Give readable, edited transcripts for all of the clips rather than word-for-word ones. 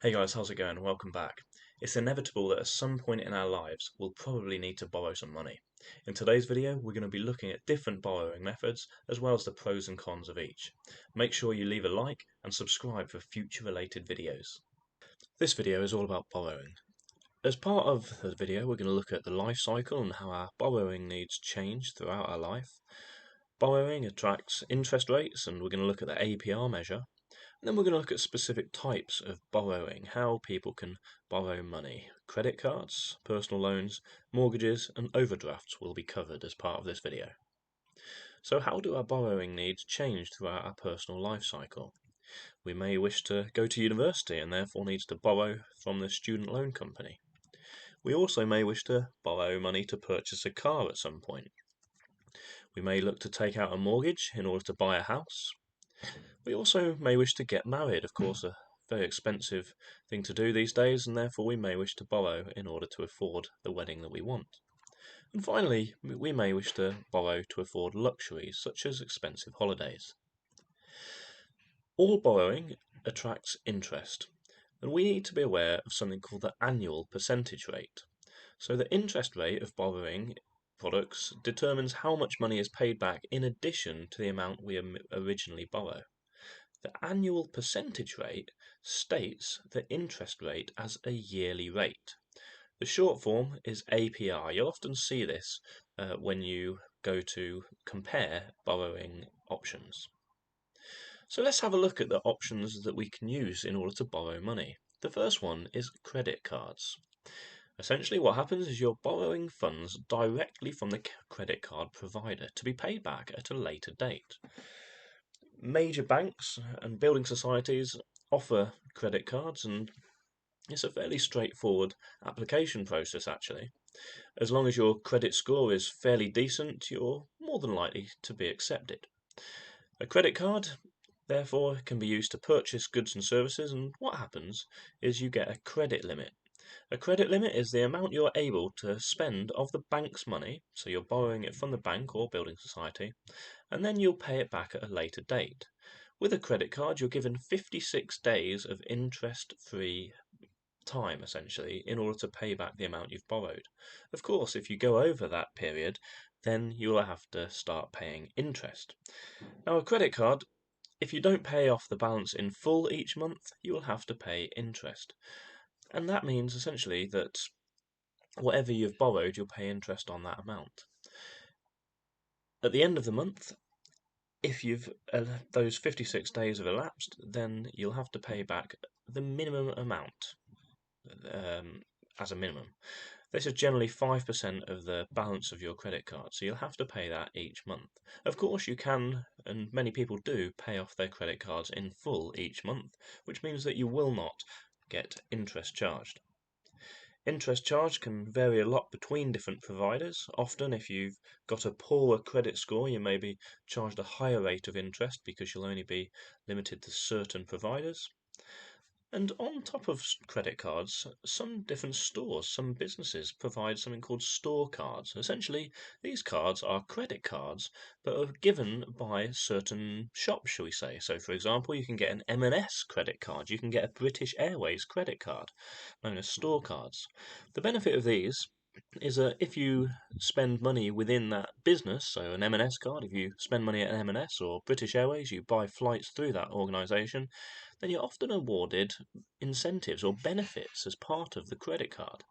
Hey guys, how's it going? Welcome back. It's inevitable that at some point in our lives we'll probably need to borrow some money. In today's video we're going to be looking at different borrowing methods as well as the pros and cons of each. Make sure you leave a like and subscribe for future related videos. This video is all about borrowing. As part of the video we're going to look at the life cycle and how our borrowing needs change throughout our life. Borrowing attracts interest rates and we're going to look at the APR measure. And then we're going to look at specific types of borrowing, how people can borrow money. Credit cards, personal loans, mortgages and overdrafts will be covered as part of this video. So how do our borrowing needs change throughout our personal life cycle? We may wish to go to university and therefore need to borrow from the student loan company. We also may wish to borrow money to purchase a car at some point. We may look to take out a mortgage in order to buy a house. We also may wish to get married, of course, a very expensive thing to do these days, and therefore we may wish to borrow in order to afford the wedding that we want. And finally, we may wish to borrow to afford luxuries, such as expensive holidays. All borrowing attracts interest, and we need to be aware of something called the annual percentage rate. So the interest rate of borrowing products determines how much money is paid back in addition to the amount we originally borrow. The annual percentage rate states the interest rate as a yearly rate. The short form is APR. You'll often see this when you go to compare borrowing options. So let's have a look at the options that we can use in order to borrow money. The first one is credit cards. Essentially what happens is you're borrowing funds directly from the credit card provider to be paid back at a later date. Major banks and building societies offer credit cards, and it's a fairly straightforward application process actually. As long as your credit score is fairly decent, you're more than likely to be accepted. A credit card, therefore, can be used to purchase goods and services, and what happens is you get a credit limit. A credit limit is the amount you're able to spend of the bank's money, so you're borrowing it from the bank or building society, and then you'll pay it back at a later date. With a credit card, you're given 56 days of interest-free time, essentially, in order to pay back the amount you've borrowed. Of course, if you go over that period, then you'll have to start paying interest. Now, a credit card, if you don't pay off the balance in full each month, you will have to pay interest. And that means essentially that whatever you've borrowed, you'll pay interest on that amount. At the end of the month, if those 56 days have elapsed, then you'll have to pay back the minimum amount as a minimum. This is generally 5% of the balance of your credit card, so you'll have to pay that each month. Of course, you can, and many people do, pay off their credit cards in full each month, which means that you will not get interest charged. Interest charge can vary a lot between different providers. Often, if you've got a poorer credit score, you may be charged a higher rate of interest because you'll only be limited to certain providers. And on top of credit cards, some different stores, some businesses provide something called store cards. Essentially, these cards are credit cards, but are given by certain shops, shall we say. So, for example, you can get an M&S credit card, you can get a British Airways credit card, known as store cards. The benefit of these is that if you spend money within that business, so an M&S card, if you spend money at M&S or British Airways, you buy flights through that organisation, then you're often awarded incentives or benefits as part of the credit card.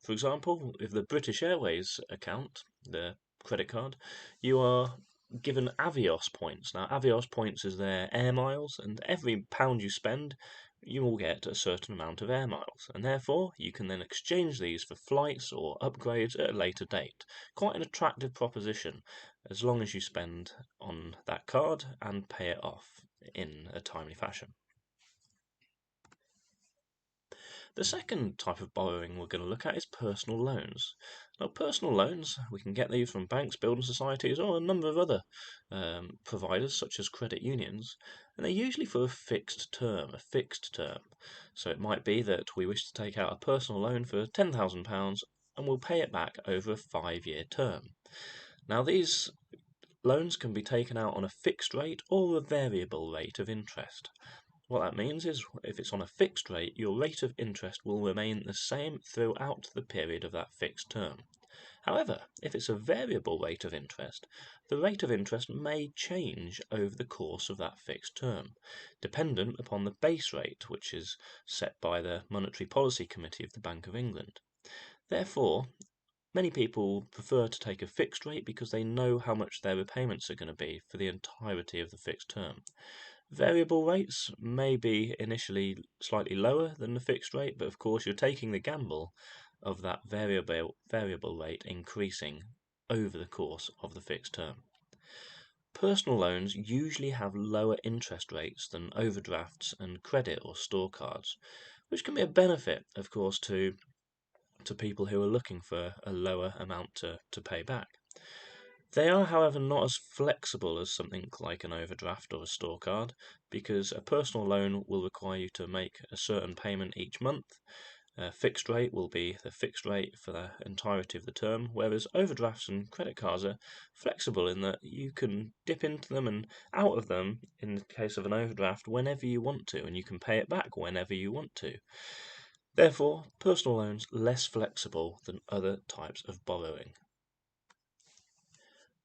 For example, with the British Airways account, the credit card, you are given Avios points. Now, Avios points is their air miles, and every pound you spend, you will get a certain amount of air miles, and therefore you can then exchange these for flights or upgrades at a later date. Quite an attractive proposition, as long as you spend on that card and pay it off in a timely fashion. The second type of borrowing we're going to look at is personal loans. Now, personal loans, we can get these from banks, building societies, or a number of other providers, such as credit unions, and they're usually for a fixed term. So it might be that we wish to take out a personal loan for £10,000 and we'll pay it back over a 5-year term. Now, these loans can be taken out on a fixed rate or a variable rate of interest. What that means is if it's on a fixed rate, your rate of interest will remain the same throughout the period of that fixed term. However, if it's a variable rate of interest, the rate of interest may change over the course of that fixed term, dependent upon the base rate, which is set by the Monetary Policy Committee of the Bank of England. Therefore, many people prefer to take a fixed rate because they know how much their repayments are going to be for the entirety of the fixed term. Variable rates may be initially slightly lower than the fixed rate, but of course you're taking the gamble of that variable rate increasing over the course of the fixed term. Personal loans usually have lower interest rates than overdrafts and credit or store cards, which can be a benefit, of course, to people who are looking for a lower amount to pay back. They are, however, not as flexible as something like an overdraft or a store card, because a personal loan will require you to make a certain payment each month. A fixed rate will be the fixed rate for the entirety of the term, whereas overdrafts and credit cards are flexible in that you can dip into them and out of them in the case of an overdraft whenever you want to, and you can pay it back whenever you want to. Therefore, personal loans less flexible than other types of borrowing.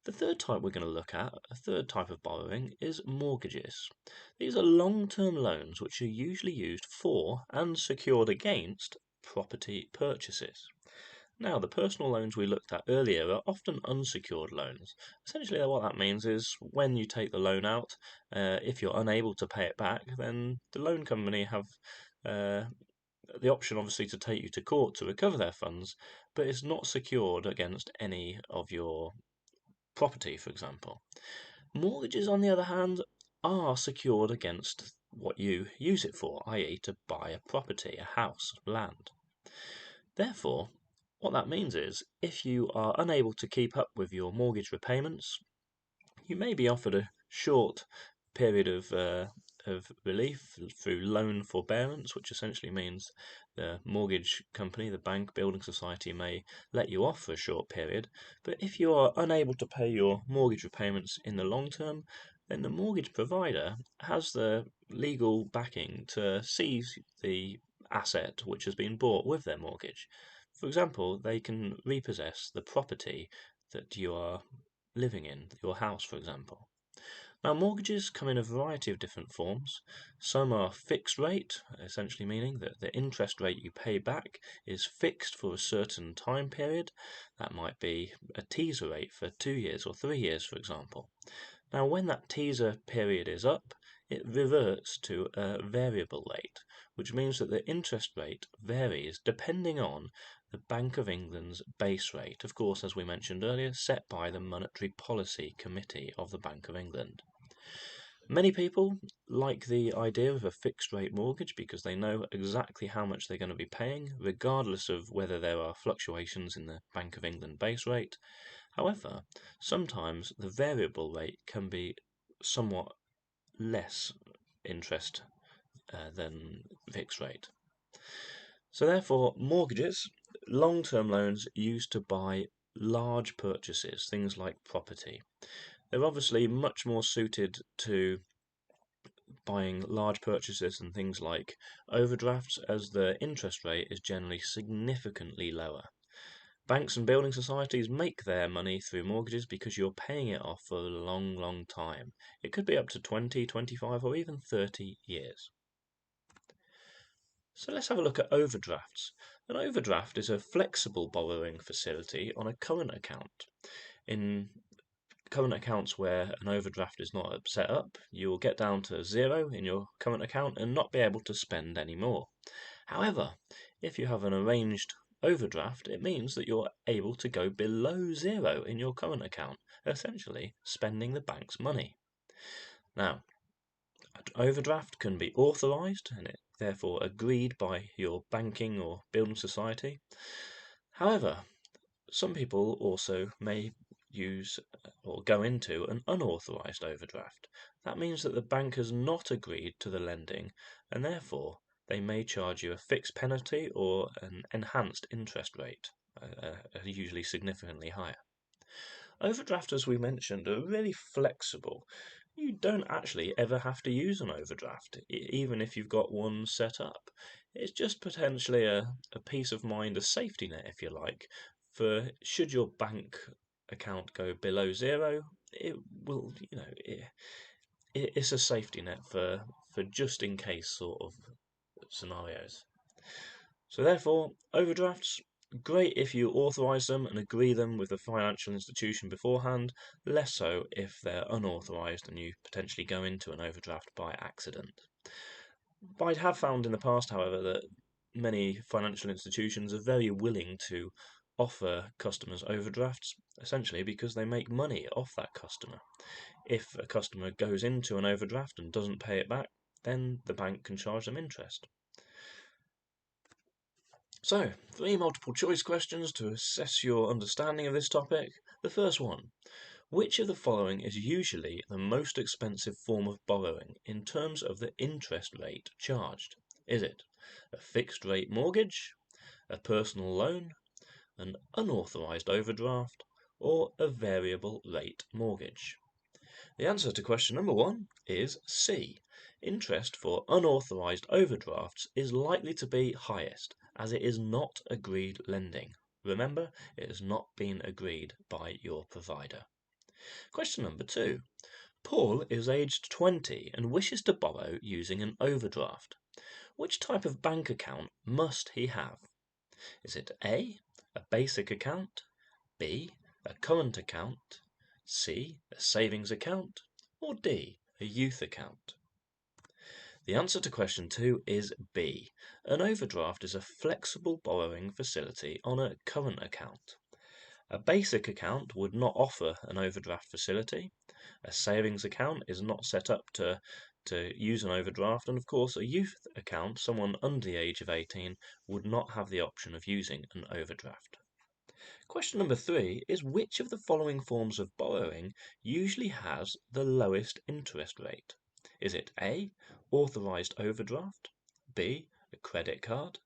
The third type we're going to look at, a third type of borrowing, is mortgages. These are long-term loans which are usually used for and secured against property purchases. Now, the personal loans we looked at earlier are often unsecured loans. Essentially, what that means is when you take the loan out, if you're unable to pay it back, then the loan company have the option obviously to take you to court to recover their funds, but it's not secured against any of your property, for example. Mortgages, on the other hand, are secured against what you use it for, i.e. to buy a property, a house, land. Therefore, what that means is, if you are unable to keep up with your mortgage repayments, you may be offered a short period of relief through loan forbearance, which essentially means the mortgage company, the bank, building society may let you off for a short period. But if you are unable to pay your mortgage repayments in the long term, then the mortgage provider has the legal backing to seize the asset which has been bought with their mortgage. For example, they can repossess the property that you are living in, your house, for example. Now, mortgages come in a variety of different forms. Some are fixed rate, essentially meaning that the interest rate you pay back is fixed for a certain time period. That might be a teaser rate for 2 years or 3 years, for example. Now, when that teaser period is up, it reverts to a variable rate, which means that the interest rate varies depending on the Bank of England's base rate, of course, as we mentioned earlier, set by the Monetary Policy Committee of the Bank of England. Many people like the idea of a fixed rate mortgage because they know exactly how much they're going to be paying, regardless of whether there are fluctuations in the Bank of England base rate. However, sometimes the variable rate can be somewhat less interest than fixed rate. So therefore, mortgages, long-term loans used to buy large purchases, things like property. They're obviously much more suited to buying large purchases and things like overdrafts, as the interest rate is generally significantly lower. Banks and building societies make their money through mortgages because you're paying it off for a long, long time. It could be up to 20, 25, or even 30 years. So let's have a look at overdrafts. An overdraft is a flexible borrowing facility on a current account. In current accounts where an overdraft is not set up, you will get down to zero in your current account and not be able to spend any more. However, if you have an arranged overdraft, it means that you're able to go below zero in your current account, essentially spending the bank's money. Now, an overdraft can be authorised and it therefore agreed by your banking or building society. However, some people also may use or go into an unauthorised overdraft. That means that the bank has not agreed to the lending and therefore they may charge you a fixed penalty or an enhanced interest rate, usually significantly higher. Overdrafts, as we mentioned, are really flexible. you don't actually ever have to use an overdraft, even if you've got one set up. It's just potentially a peace of mind, a safety net, if you like, for should your bank account go below zero, it will, it's a safety net for just in case sort of scenarios. So therefore, overdrafts, great if you authorise them and agree them with the financial institution beforehand, less so if they're unauthorised and you potentially go into an overdraft by accident. I have found in the past, however, that many financial institutions are very willing to offer customers overdrafts, essentially because they make money off that customer. If a customer goes into an overdraft and doesn't pay it back, then the bank can charge them interest. So, 3 multiple choice questions to assess your understanding of this topic. The first one, which of the following is usually the most expensive form of borrowing in terms of the interest rate charged? Is it a fixed rate mortgage, a personal loan, an unauthorised overdraft, or a variable rate mortgage? The answer to question number 1 is C. Interest for unauthorised overdrafts is likely to be highest, as it is not agreed lending. Remember, it has not been agreed by your provider. Question number 2. Paul is aged 20 and wishes to borrow using an overdraft. Which type of bank account must he have? Is it A, a basic account, B, a current account, C, a savings account, or D, a youth account? The answer to question 2 is B. An overdraft is a flexible borrowing facility on a current account. A basic account would not offer an overdraft facility. A savings account is not set up to use an overdraft, and of course a youth account, someone under the age of 18, would not have the option of using an overdraft. Question number 3 is which of the following forms of borrowing usually has the lowest interest rate? Is it A, authorised overdraft, B, a credit card,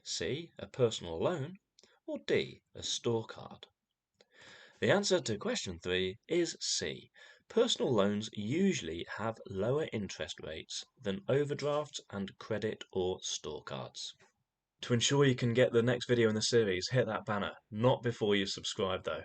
C, a personal loan, or D, a store card? The answer to question 3 is C. Personal loans usually have lower interest rates than overdrafts and credit or store cards. To ensure you can get the next video in the series, hit that banner, not before you've subscribed though.